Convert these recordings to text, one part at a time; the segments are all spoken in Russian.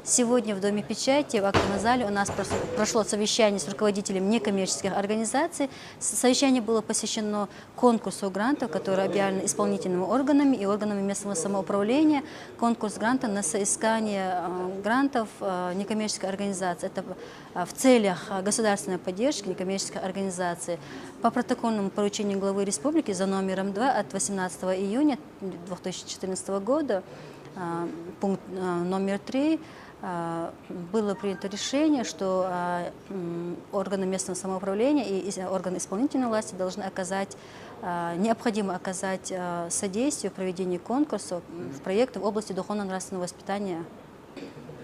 Сегодня в Доме печати, в актовом зале у нас прошло совещание с руководителями некоммерческих организаций. Совещание было посвящено конкурсу грантов, который объявлен исполнительными органами и органами местного самоуправления. Конкурс грантов на соискание грантов некоммерческой организации. Это в целях государственной поддержки некоммерческой организации. По протокольному поручению главы республики за номером 2 от 18 июня 2014 года, пункт номер 3, было принято решение, что органы местного самоуправления и органы исполнительной власти должны необходимо оказать содействие в проведении конкурсов в проектах в области духовно-нравственного воспитания.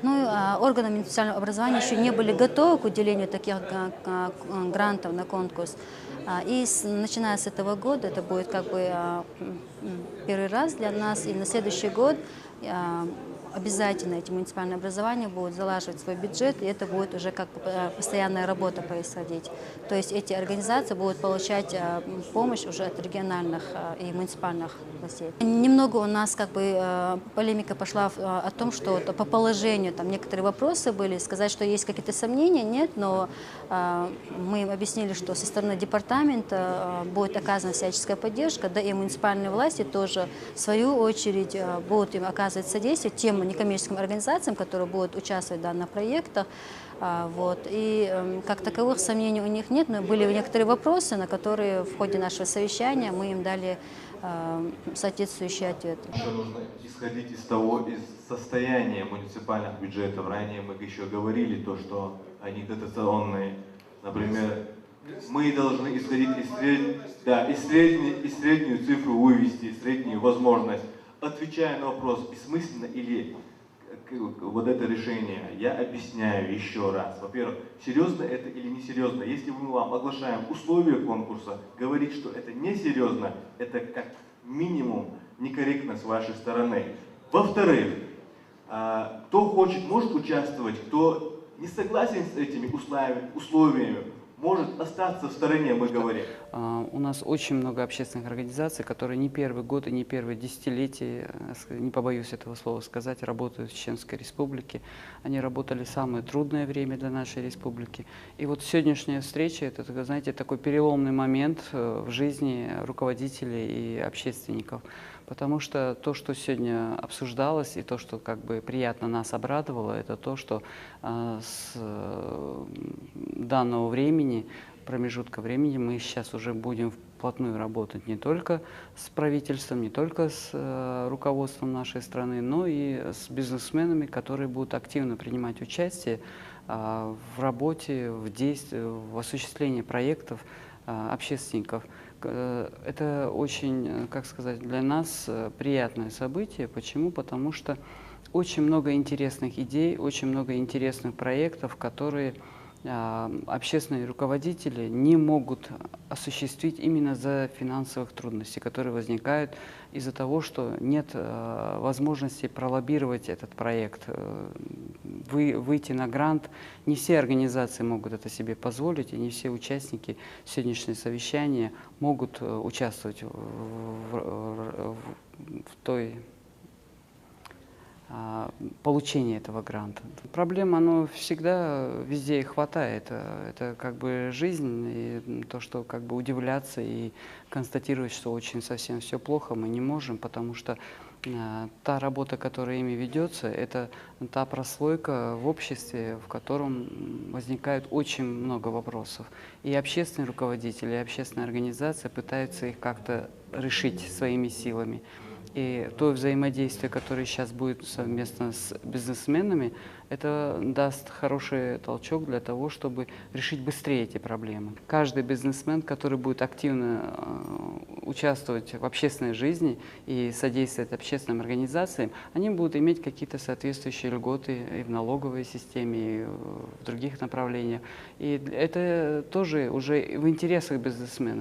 Органы муниципального образования еще не были готовы к уделению таких грантов на конкурс. И начиная с этого года, это будет первый раз для нас, и на следующий год обязательно эти муниципальные образования будут залаживать свой бюджет, и это будет уже постоянная работа происходить. То есть эти организации будут получать помощь уже от региональных и муниципальных властей. Немного у нас полемика пошла о том, что по положению там некоторые вопросы были, сказать, что есть какие-то сомнения, нет, но мы им объяснили, что со стороны департамента будет оказана всяческая поддержка, да и муниципальные власти тоже в свою очередь будут им оказывать содействие тем некоммерческим организациям, которые будут участвовать в данных проектах. И как таковых сомнений у них нет, но были некоторые вопросы, на которые в ходе нашего совещания мы им дали соответствующие ответы. Еще нужно исходить из состояния муниципальных бюджетов. Ранее мы еще говорили то, что они дотационные. Например, мы должны исходить из среднюю цифру вывести, среднюю возможность. Отвечая на вопрос, бессмысленно или вот это решение, я объясняю еще раз. Во-первых, серьезно это или несерьезно. Если мы вам оглашаем условия конкурса, говорить, что это несерьезно, это как минимум некорректно с вашей стороны. Во-вторых, кто хочет, может участвовать, кто не согласен с этими условиями, может остаться в стороне, мы говорим. У нас очень много общественных организаций, которые не первый год и не первые десятилетия, не побоюсь этого слова сказать, работают в Чеченской Республике. Они работали в самое трудное время для нашей республики. И вот сегодняшняя встреча, это, знаете, такой переломный момент в жизни руководителей и общественников. Потому что то, что сегодня обсуждалось, и то, что приятно нас обрадовало, это то, что с данного времени, промежутка времени, мы сейчас уже будем вплотную работать не только с правительством, не только с руководством нашей страны, но и с бизнесменами, которые будут активно принимать участие в работе, в действии, в осуществлении проектов общественников. Это очень, для нас приятное событие. Почему? Потому что очень много интересных идей, очень много интересных проектов, которые общественные руководители не могут осуществить именно из-за финансовых трудностей, которые возникают из-за того, что нет возможности пролоббировать этот проект, выйти на грант. Не все организации могут это себе позволить, и не все участники сегодняшнего совещания могут участвовать в получения этого гранта. Проблем, оно всегда везде хватает. Это жизнь, и то, что удивляться и констатировать, что очень совсем все плохо, мы не можем, потому что та работа, которая ими ведется, это та прослойка в обществе, в котором возникает очень много вопросов. И общественные руководители, и общественные организации пытаются их как-то решить своими силами. И то взаимодействие, которое сейчас будет совместно с бизнесменами, это даст хороший толчок для того, чтобы решить быстрее эти проблемы. Каждый бизнесмен, который будет активно участвовать в общественной жизни и содействовать общественным организациям, они будут иметь какие-то соответствующие льготы и в налоговой системе, и в других направлениях. И это тоже уже в интересах бизнесмена.